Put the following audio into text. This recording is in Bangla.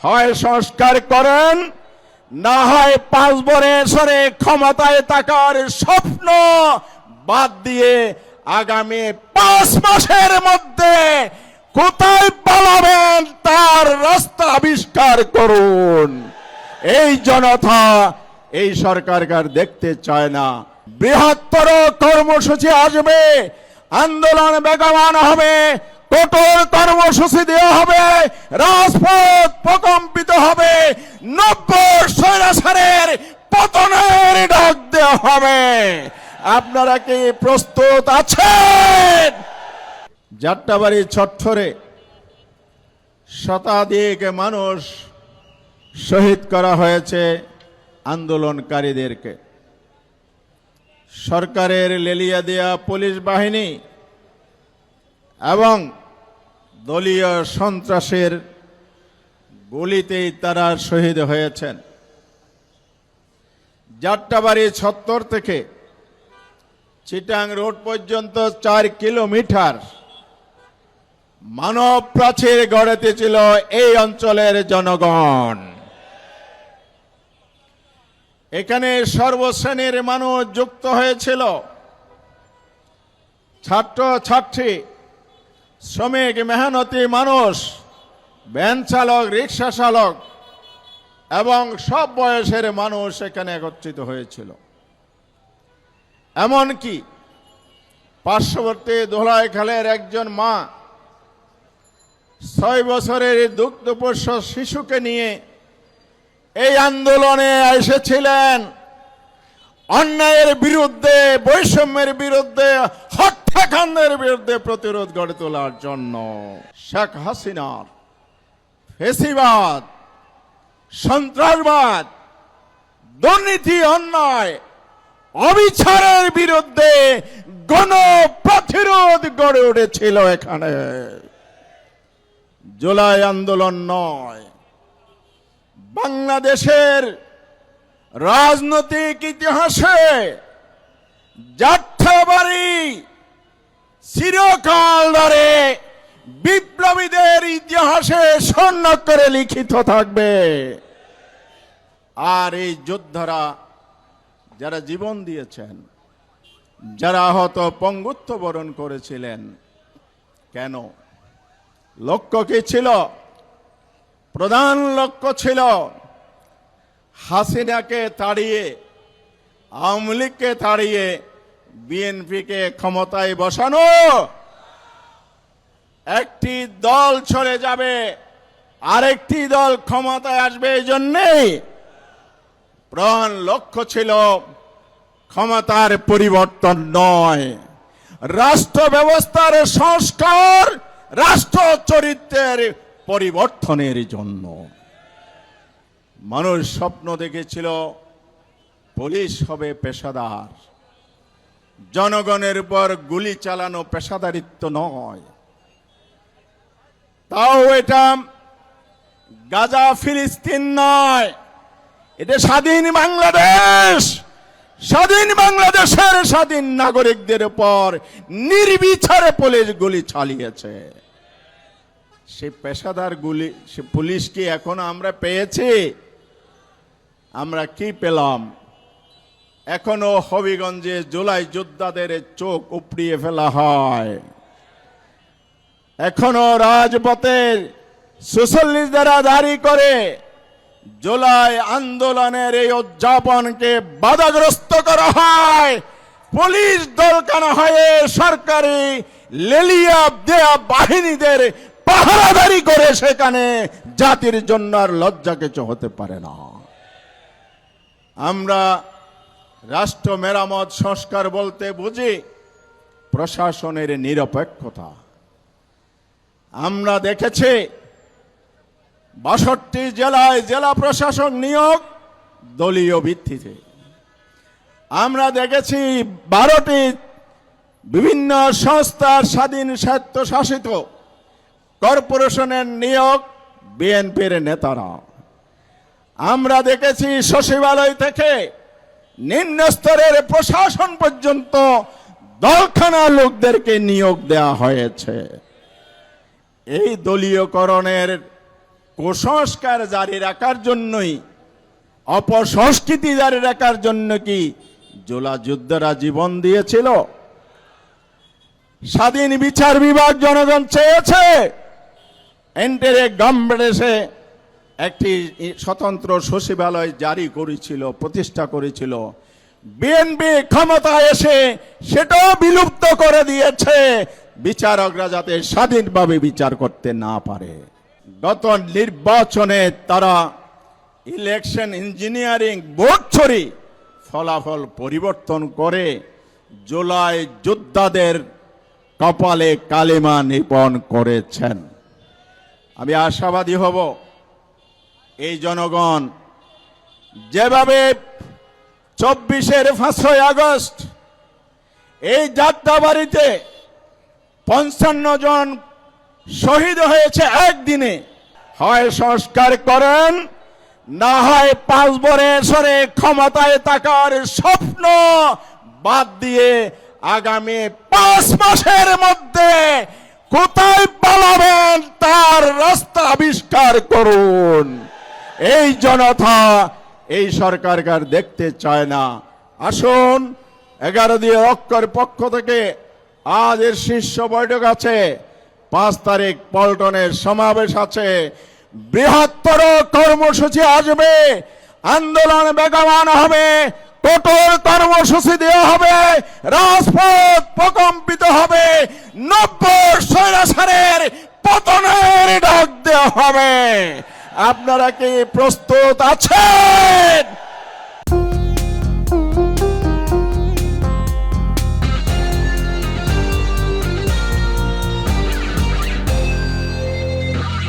হয় সংস্কার করেন, না হয় 5 বছরে ক্ষমতায় থাকার স্বপ্ন বাদ দিয়ে আগামী 5 মাসের মধ্যে কোথায় পালাবেন তার রাস্তা আবিষ্কার করুন। এই জনতা এই সরকারকে দেখতে চায় না। বৃহত্তর কর্মসূচি আসবে, আন্দোলন বেগবান হবে, কঠোর কর্মসূচি দেওয়া হবে, রাজপথ প্রকম্পিত হবে, 90 স্বৈরাচারের পতনের ডাক দেওয়া হবে। আপনারা কি প্রস্তুত আছেন? যাত্রাবাড়ি চত্বরে শতাধিক মানুষ শহীদ করা হয়েছে আন্দোলনকারীদেরকে। সরকারের লেলিয়া দেয়া পুলিশ বাহিনী এবং দলীয় সন্ত্রাসের গুলিতেই তারা শহীদ হয়েছেন। যাত্রাবাড়ি চত্বর থেকে চিটাং রোড পর্যন্ত 4 কিলোমিটার মানব প্রাচীর গড়েছিল এই অঞ্চলের জনগণ। এখানে সর্বশ্রেণীর মানুষ যুক্ত হয়েছিল, ছাত্র ছাত্রী, শ্রমিক, মেহনতি মানুষ, ভ্যান চালক, রিক্সা চালক এবং সব বয়সের মানুষ এখানে একত্রিত হয়েছিল। এমনকি পার্শ্ববর্তী ধোলাইখালের একজন মা 6 বছরের দুগ্ধপোষ্য শিশুকে নিয়ে এই আন্দোলনে এসেছিলেন অন্যায়ের বিরুদ্ধে, বৈষম্যের বিরুদ্ধে, হত্যাকাণ্ডের বিরুদ্ধে প্রতিরোধ গড়ে তোলার জন্য। শেখ হাসিনার ফ্যাসিবাদ, সন্ত্রাসবাদ, দুর্নীতি, অন্যায়, অবিচারের বিরুদ্ধে গণপ্রতিরোধ গড়ে উঠেছিল এখানে। জুলাই আন্দোলন নয়, বাংলাদেশের রাজনৈতিক ইতিহাসে যাত্রাবাড়ি চিরকাল ধরে বিপ্লবীদের ইতিহাসে স্বর্ণাক্ষরে লিখিত থাকবে। আর এই যোদ্ধারা যারা জীবন দিয়েছেন, যারা আহত পঙ্গুত্ব বরণ করেছিলেন, কেন? লক্ষ্য কি ছিল? প্রধান লক্ষ্য ছিল হাসিনাকে তাড়িয়ে, আওয়ামী লীগকে তাড়িয়ে বিএনপিকে ক্ষমতায় বসানো। একটি দল চলে যাবে, আরেকটি দল ক্ষমতায় আসবে। এই জন্যেই প্রধান লক্ষ্য ছিল ক্ষমতার পরিবর্তন নয়, রাষ্ট্র ব্যবস্থার সংস্কার, রাষ্ট্র চরিত্রের পরিবর্তনের জন্য। মানুষ স্বপ্ন দেখেছিল পুলিশ হবে পেশাদার, জনগণের উপর গুলি চালানো পেশাদারিত্ব নয়। তাও এটা গাজা ফিলিস্তিন নয়, এটা স্বাধীন বাংলাদেশ। স্বাধীন বাংলাদেশের স্বাধীন নাগরিকদের উপর নির্বিচারে পুলিশ গুলি চালিয়েছে। সে পেশাদার গুলি, সে পুলিশ কি এখনো আমরা পেয়েছি? আমরা কি পেলাম? এখনো হবিগঞ্জে জুলাই যোদ্ধাদের চোখ উপড়িয়ে ফেলা হয়। এখনো রাজপথের 46 ধারা জারি করে জুলাই আন্দোলনের এই উদযাপনকে বাধাগ্রস্ত করা হয়। পুলিশ দলকানা হয়ে সরকারি লেলিয়া দেয়া বাহিনীদের পাহারাদারি করে সেখানে জাতির জন্য আর লজ্জা কিছু হতে পারে না। আমরা রাষ্ট্র মেরামত সংস্কার বলতে বুঝি প্রশাসনের নিরপেক্ষতা। আমরা দেখেছি 62 জেলায় জেলা প্রশাসক নিয়োগ দলীয় ভিত্তিতে। আমরা দেখেছি 12টি বিভিন্ন সংস্থার স্বাধীন স্বায়ত্তশাসিত কর্পোরেশনের নিয়োগ বিএনপির নেতারা। আমরা দেখেছি সচিবালয় থেকে নিম্ন স্তরের প্রশাসন পর্যন্ত দলখানা লোকদেরকে নিয়োগ দেওয়া হয়েছে। এই দলীয়করণের কুসংস্কার জারি রাখার জন্যই, অপসংস্কৃতি জারি রাখার জন্য কি জুলাই যোদ্ধারা জীবন দিয়েছিল? স্বাধীন বিচার বিভাগ জনগণ চেয়েছে। এন্টারে গভর্নমেন্ট এসে একটি স্বতন্ত্র সচিবালয় জারি করেছিল, প্রতিষ্ঠা করেছিল। বিএনপি ক্ষমতায় এসে সেটাও বিলুপ্ত করে দিয়েছে, বিচারকরা যাতে স্বাধীনভাবে বিচার করতে না পারে। গত নির্বাচনে তারা ইলেকশন ইঞ্জিনিয়ারিং বোর্ড ছড়ি ফলাফল পরিবর্তন করে জুলাই যোদ্ধাদের কপালে কালিমা নিপন করেছেন। আমি আশাবাদী হব এই জনগণ যেভাবে 24-এর 5ই আগস্ট এই যাত্রাবাড়িতে 55 জন শহীদ হয়েছে একদিনে, হয় সংস্কার করেন, না হয় 5 বছরে ক্ষমতায় থাকার স্বপ্ন বাদ দিয়ে আগামী 5 মাসের মধ্যে কোথায় পালাবেন তার রাস্তা আবিষ্কার করুন। এই জনতা এই সরকারকে দেখতে চায় না। আসুন 11 দিয়ে অক্ষর পক্ষ থেকে আজ এর শীর্ষ বৈঠক আছে, 5 তারিখ পল্টনের সমাবেশ আছে, বৃহত্তর কর্মসূচি আসবে, আন্দোলন বেগবান হবে, কঠোর কর্মসূচি দেওয়া হবে, রাজপথ প্রকম্পিত হবে, 90 স্বৈরাচারের পতনের ডাক দেওয়া হবে। আপনারা কি প্রস্তুত আছেন?